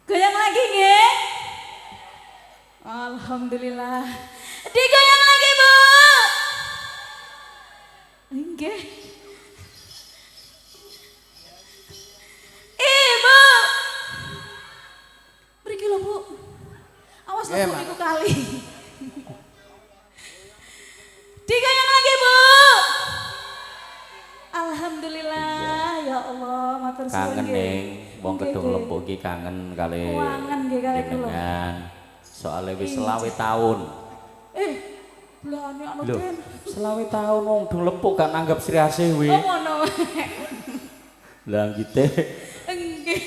Goyang lagi nggih? Alhamdulillah. Digoyang lagi, Bu. Nggih. Ibu. Mriki lho, Bu. Awas lho niku kali. Digoyang lagi, Bu. Alhamdulillah, ya Allah, matur suwun nggih. Kangen ning wong Kedung Lempuk iki kangen kali jenengan. Soale wis 20 taun. Lah nek ana Lho, Den. 20 taun wong Kedung Lempuk gak nanggap Sri Asih kuwi. Oh ngono. Lah ngite. Nggih.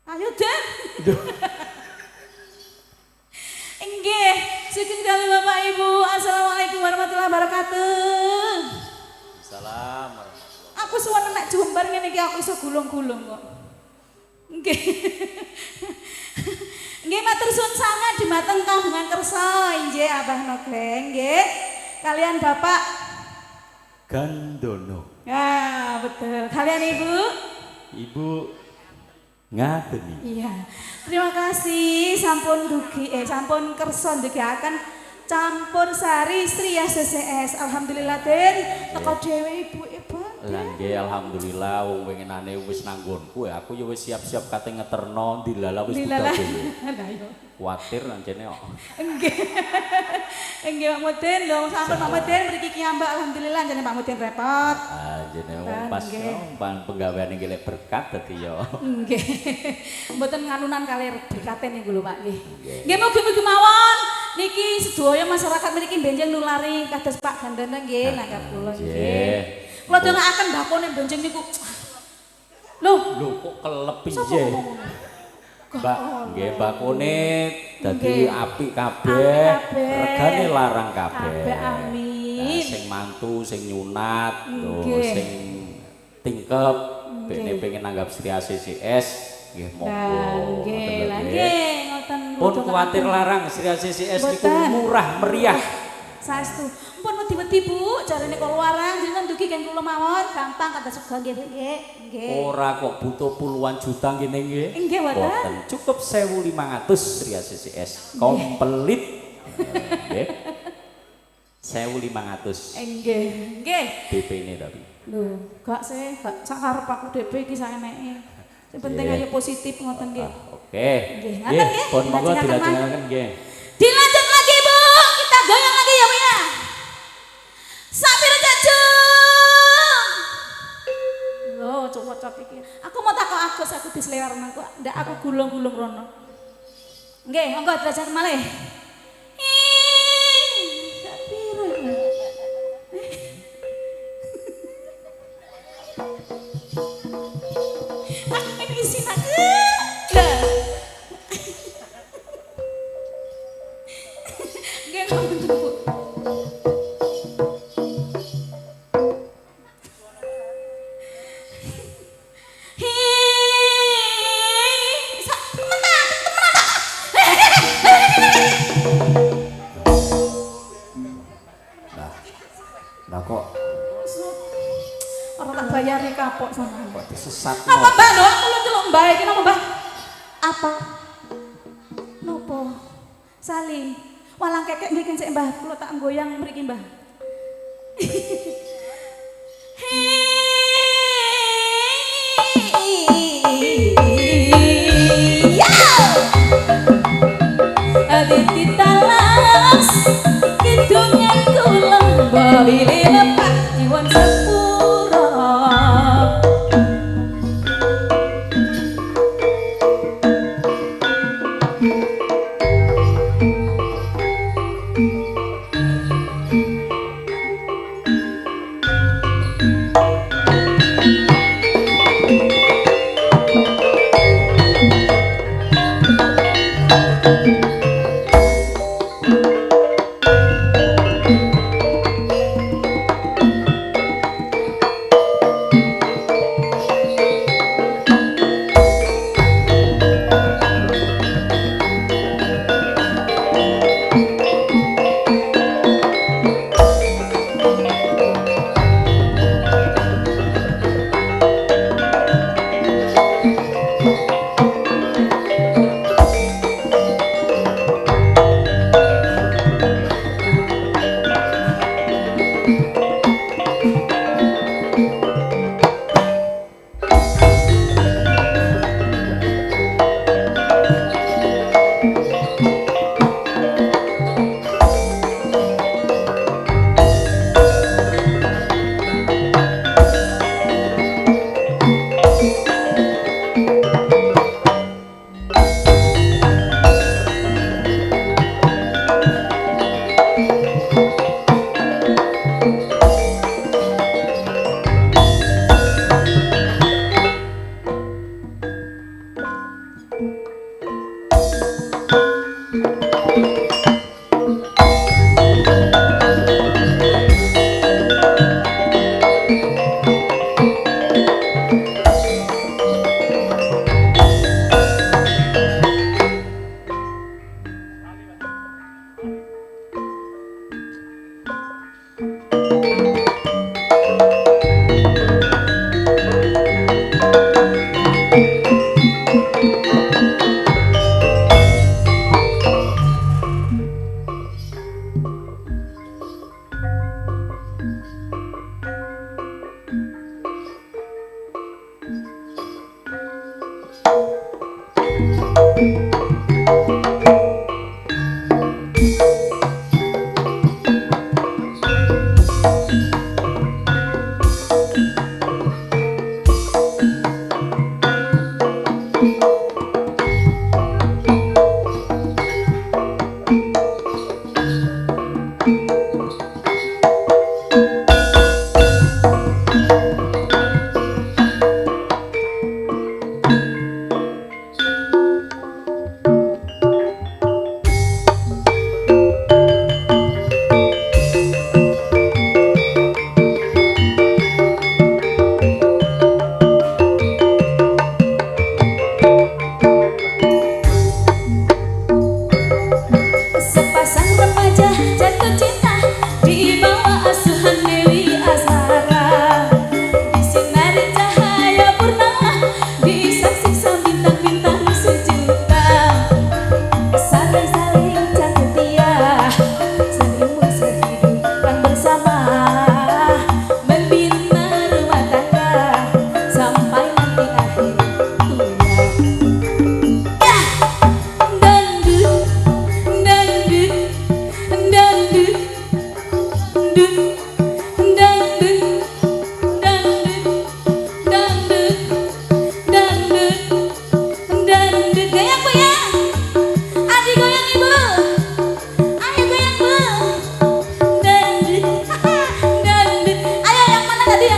Ayo Den. Nggih, sugeng sekali Bapak Ibu. Assalamualaikum warahmatullahi wabarakatuh. Salam. Aku suwun nek jumbar ngene iki aku iso gulung-gulung kok. Nggih. Nggih matur suwun sangat dhumateng kagungan kersa inggih Abah Nogleng nggih. Kalian Bapak Gandono. Ya, betul. Kalian Ibu? Ibu ngadeni. Iya. Terima kasih sampun dugi sampun kersa ndegaken campur sari Sri CCS. Alhamdulillah Den, teko dhewe Ibu. Lah nggih alhamdulillah wong winginane wis nanggonku ya. Aku ya wis siap-siap kate ngeterno dilala wis budal dhewe. Lah yo. Kuwatir ancene kok. Nggih. Nggih Pak Mudin lho sampun Pak Mudin mriki ki ambak alhamdulillah jane Pak Mudin repot. Ah jene pas penggaweane nggih lek berkat dadi yo. Nggih. Mboten nganunan kalih berkate niku lho Pak nggih. Nggih mugi-mugi mawon niki sedaya masyarakat mriki benjing nulari kados Pak Gandana nggih nanggap kula nggih. Kula dongaaken bakone benjing niku. Lho kok kelep piye? Mbak, nggih bakone dadi apik kabeh, regane larang kabeh. Amin. Sing mantu, sing nyunat, sing tingkep, bene pengen nanggap Sri ACCS, nggih monggo. Nggih, lah nggih ngoten. Pun kuwatir larang Sri ACCS niku murah meriah. Saestu. Pun wedi-wedi Bu, jarene kula warang jenengan dugi kan kula mawon, gampang kata sego nggih nggih. Ora kok butuh puluhan juta ngene nggih. Nggih mboten. Cukup 1.500 Sri ACCS komplit. Nggih. 1.500. Nggih. Nggih. DP-ne tapi. Lho, gak sak karep aku DP iki saeneke. Sing penting ayo positif ngoten nggih. Oke. Nggih, ngoten nggih. Pun monggo dilajengaken nggih. Dilanjut lagi Bu, kita goyang lagi ya Bu ya. Sambil jajung. Loh, cocok iki. Aku mau takok Agus aku diselewar nang kok ndak aku gulung-gulung rono. Nggih, monggo dilanjut malih. Aku ini isi nak. Nggih, ngoten Bu. Lah kok Orang tak bayari kapok sama. kok disesat. Apa Mbak? Lho, aku lu celuk Mbak iki napa Mbak? Apa? Nopo? Saling. Walang kekek mriki sik Mbah, kula tak goyang mriki Mbah. Aditi talas kidungan kula bali lepat jiwan sepura.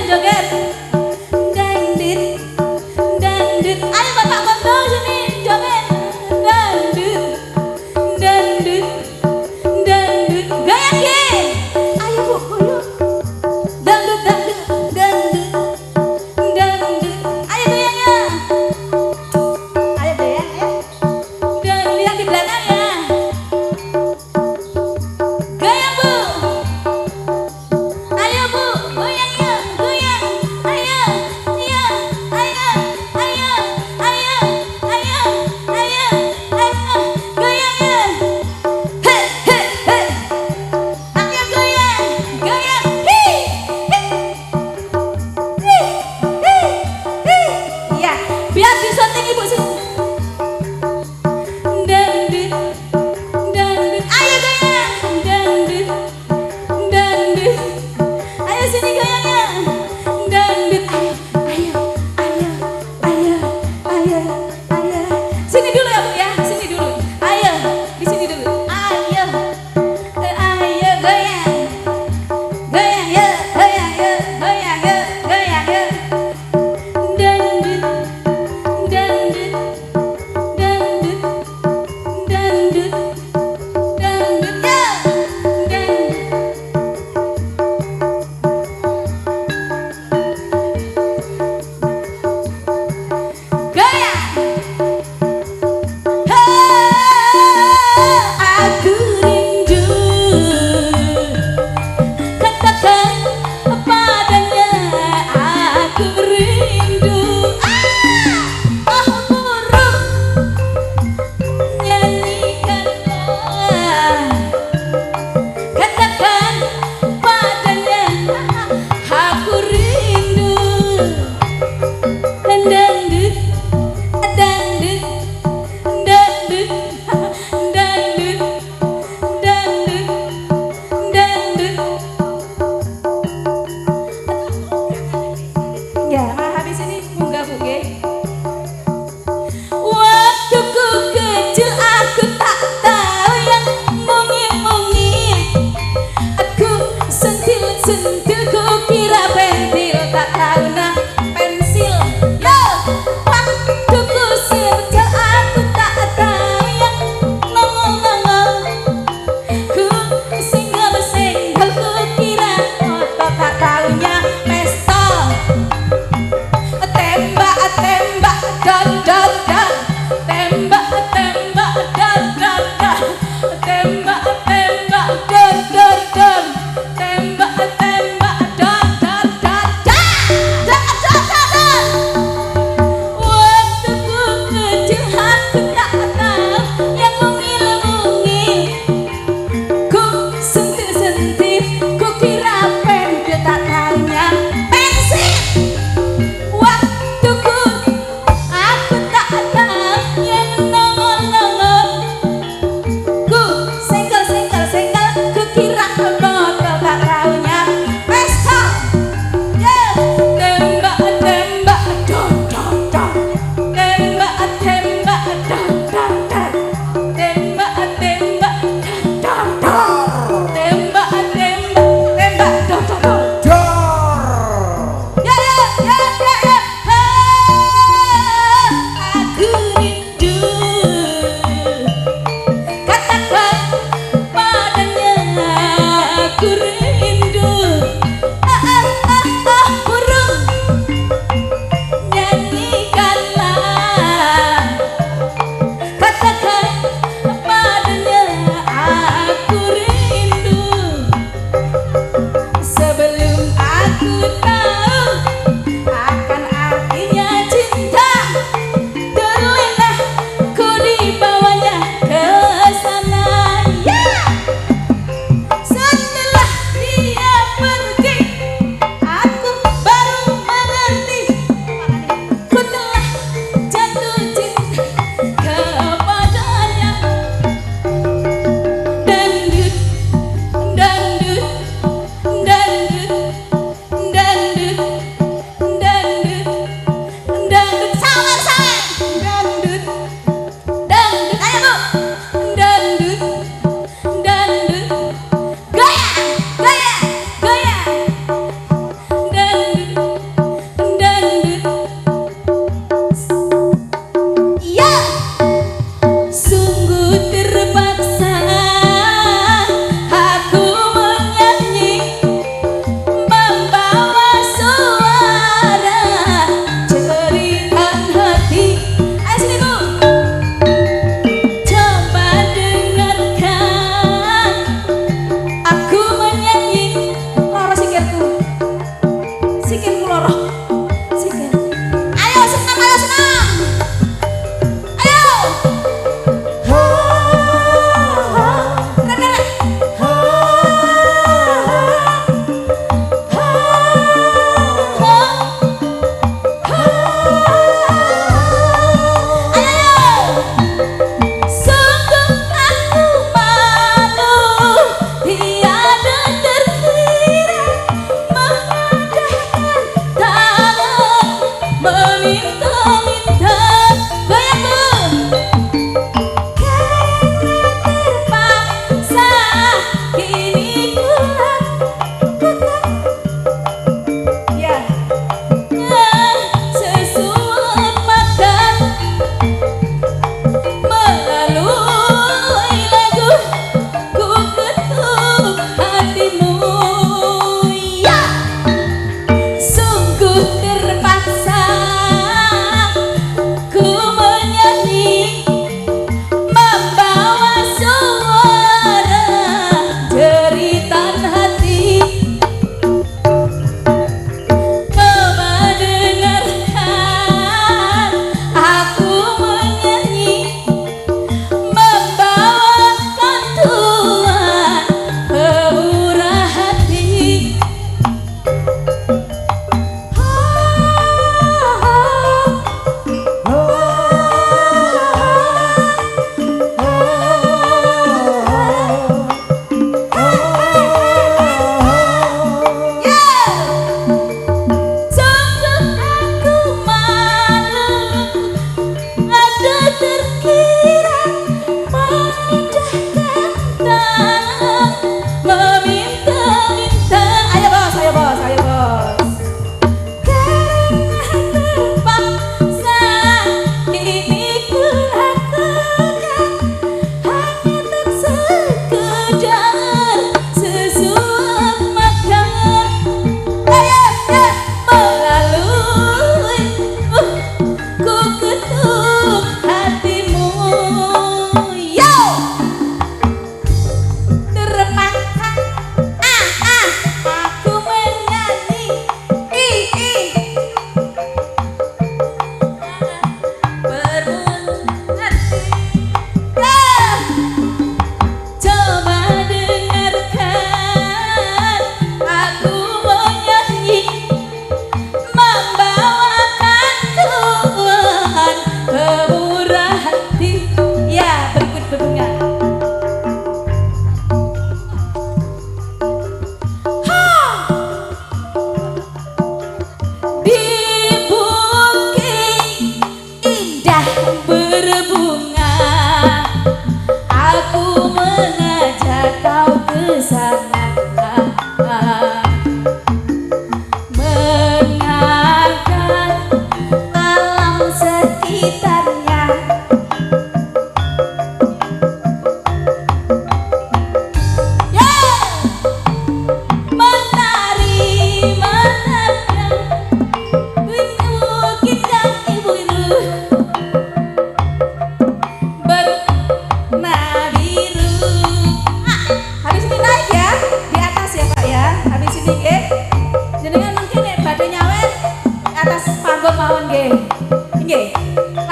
joget. Dangdut, dangdut. Ayo Bapak Kontol sini joget. Dangdut, dangdut, dangdut. Goyang ye. Ayo Bu, goyang. Dangdut, dangdut, dangdut, dangdut. Ayo goyang ya. Ayo goyang ya. Dan lihat di belakang ya. Goyang Bu. Ayo Bu, goyang ya, goyang. Ayo, iya, ayo, ayo, ayo, ayo, ayo, ayo, goyang ya. He, he, he. Ayo goyang, goyang. Hi, hi, hi, hi, hi. Iya, biar disunting Ibu sini. Dangdut, dangdut. Ayo goyang. Dangdut, dangdut. Ayo sini goyangnya. Dangdut. Ayo, ayo, ayo, ayo, ayo. Sini dulu ya Bu ya, sini dulu. Ayo, di sini dulu. Ayo, ayo goyang. Goyang ya, goyang ya, goyang ya, goyang ya. Dangdut, dangdut, dangdut, dangdut, dangdut ya, dangdut. Goyang. Aku rindu, katakan padanya aku rindu. Oh burung, nyanyikanlah, katakan padanya aku rindu. Dangdut, dangdut, dangdut, dangdut, dangdut, dangdut. Ya, habis ini munggah Bu nggih. Waktu ku kecil aku tak tahu yang mungil-mungil. Aku sentil-sentil ku kira pentil, tak tahu nah pensil. Yo, waktu ku kecil aku tak tahu yang nongol-nongol. Ku singgol-singgol ku kira foto, tak tahunya pesta.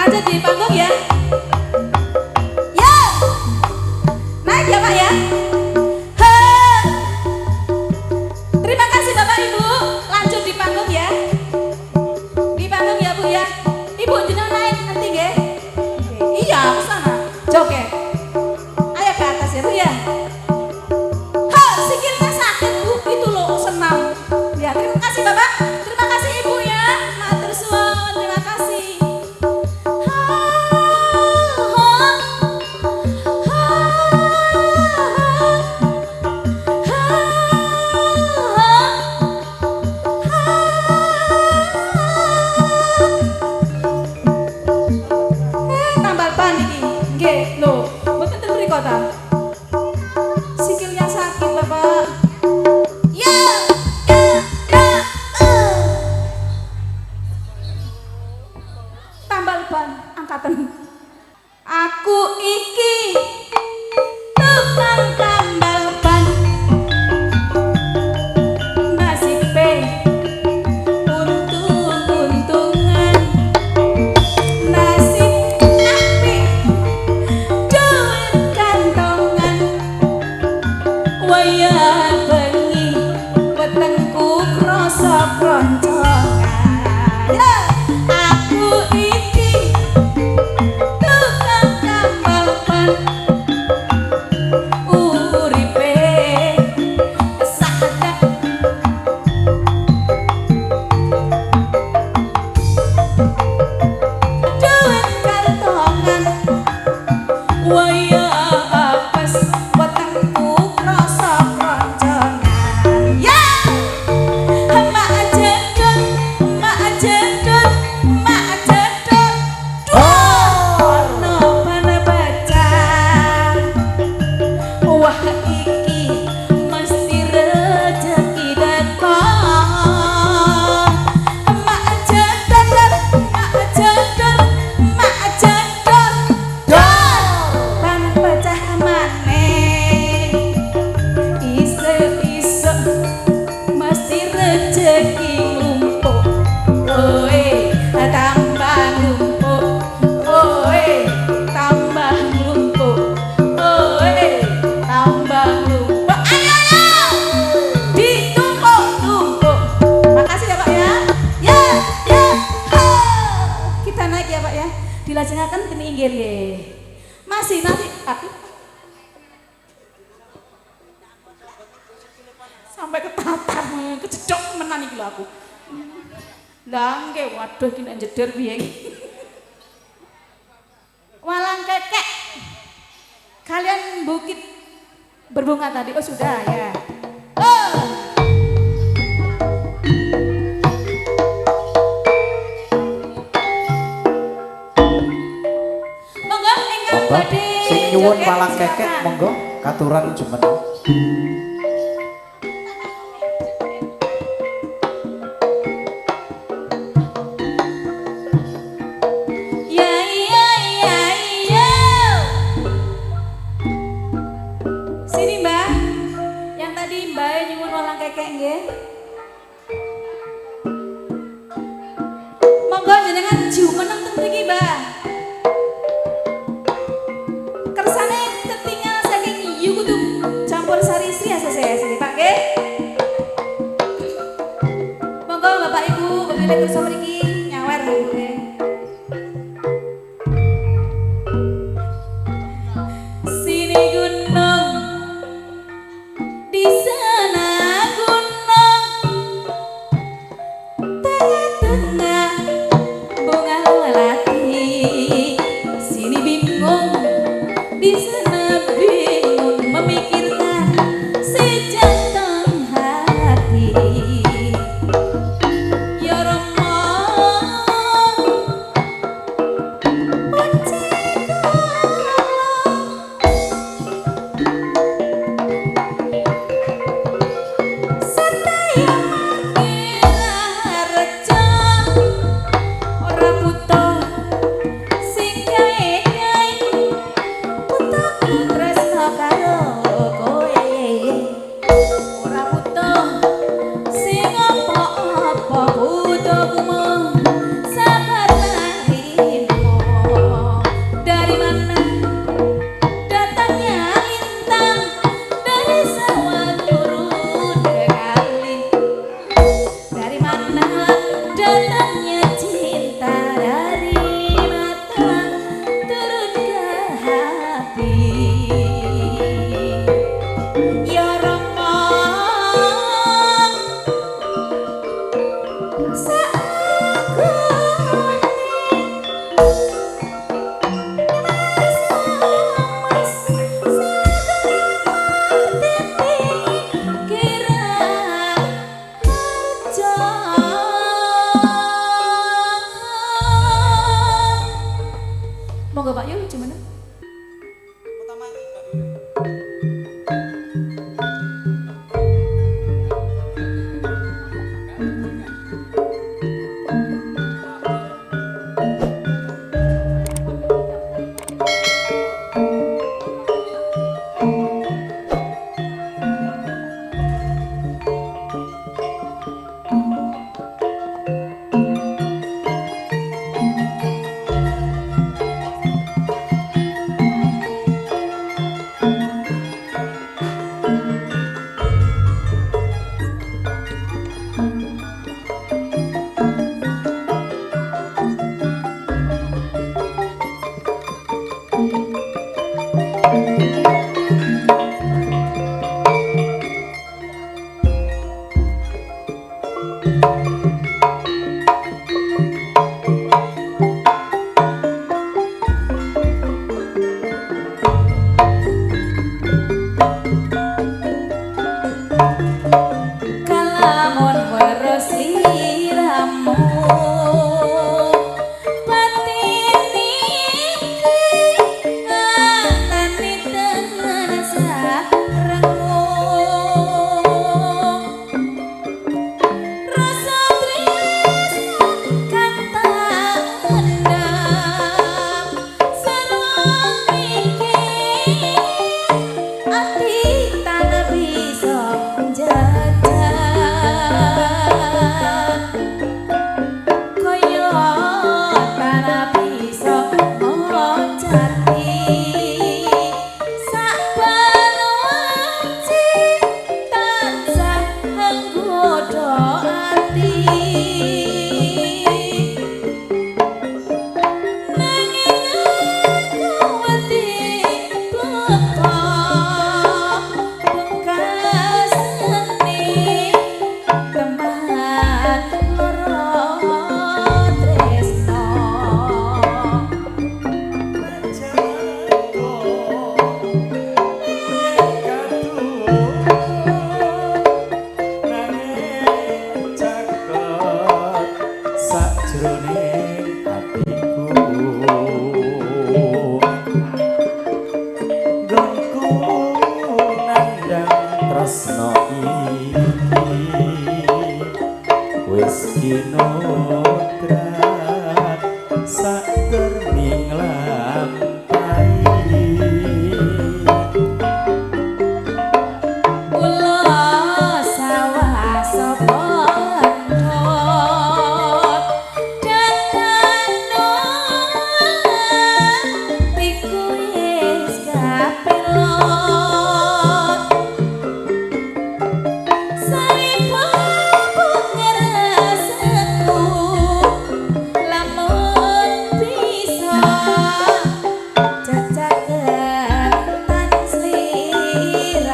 aja di panggung ya. Ya, naik ya Pak ya. Ha. Terima kasih Bapak Ibu. Lanjut di panggung ya. Di panggung ya Bu ya. Ibu jenengan naik nanti nggih. Iya, ke sana. Joget. Ayo ke atas ya Bu ya. Ha, sikilnya sakit Bu. Itu loh senam. Ya, terima kasih Bapak. Terima kasih Ibu ya. Matur suwun. Terima kasih. Ha, ha, ha, tambal ban iki. Nggih, lho. Mboten ten mriko ta. Sikilnya sakit, Bapak. Ya, ya, ya. Tambal ban angkatan. Aku iki tukang tambal ban. Nasibe untung-untungan. Nasib apik duit kantongan. Wayah bengi wetengku krasa kroncongan. Ya, aku iki tukang tambal ban. Uripe sadak duit kantongan. Wayah apes wetengku krasa kroncongan. Ya, mak jedot, mak jedot, mak jedot. Ono mana bacaan. Wah iki mesti rezeki datang. Mak jedot, mak jedot, mak jedot. Pan pecah maneh. Iso-iso mesti rezeki ngumpul. Oe, tambah ngumpul. Oe, tambah ngumpul. Oe, tambah ngumpul. Ayo, ayo. Ditumpuk-tumpuk. Makasih ya Pak ya. Ya, ya. Ha. Kita naik ya Pak ya. Dilajengaken kene inggil nggih. Masih nanti aku sampai ketatap kejedok menan iki lho aku. Lah nggih waduh iki nek jeder piye iki. Walang kekek. Kalian bukit berbunga tadi. Oh sudah ya. Oh. Monggo ingkang Monggo badhe sing nyuwun joget, malang kekek silakan. monggo katuran jumen. Ya ya ya ya. Sini Mbak. Yang tadi Mbak nyuwun walang kekek nggih. Monggo jenengan jumeneng ten mriki Mbak. Kersane tetingal saking Yukutum campur sari Sri saya sini Pak nggih. Monggo Bapak Ibu pemilik kersa mriki nyawer nggih. Sini gunung, di sana gunung, tengah-tengah bunga melati. Sini bingung, di sana bingung, memikirkan sejantung hati. Ya Rama, Monggo Pak Yu gimana? Kalamun weros liramu patini anani tenan sarengu rasa tresno kata endam sareng iki ati tanah bisa koyo tanah bisa ngocati sabanci tansah nggodho ati nanging aku wedi teko bekasane teman loro tresno sajroning atiku gonku nandang tresno iki wis kinodrat sakerning lampahi Ulo sawah sapa endhot datano iku wis kapelot saribu ngerasaku lamun bisa jajaken tan sliramu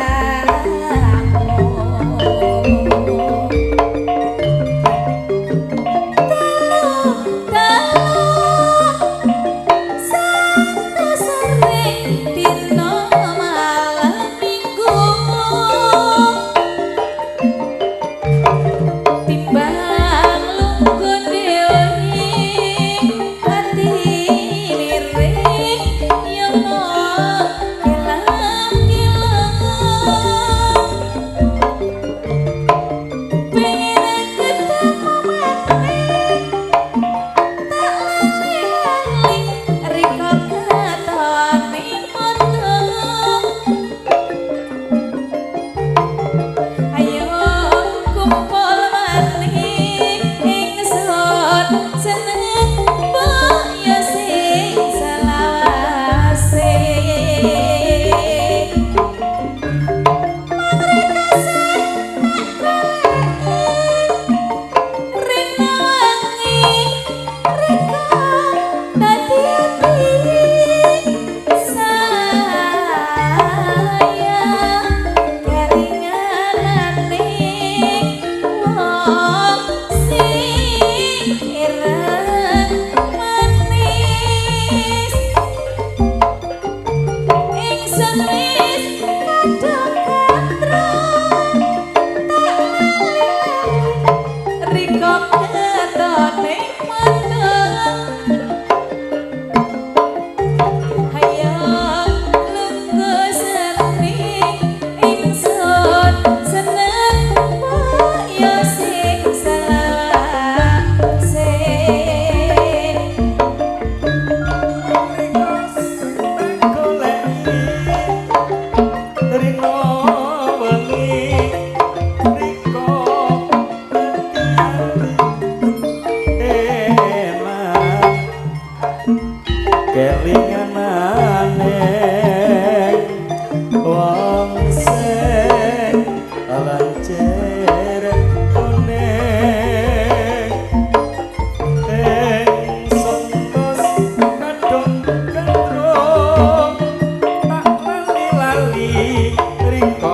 Sabtu sering dino malam minggu timbang lungguh dhewe ati lirik yono kilang-kilang pengen ketemu maneh tak lali-lali riko ketoni moto ayo kumpul maneh ingsun seneng mbok yo sing selawase rena wangi riko dadi ati sayang keringanane wong sing ira ringko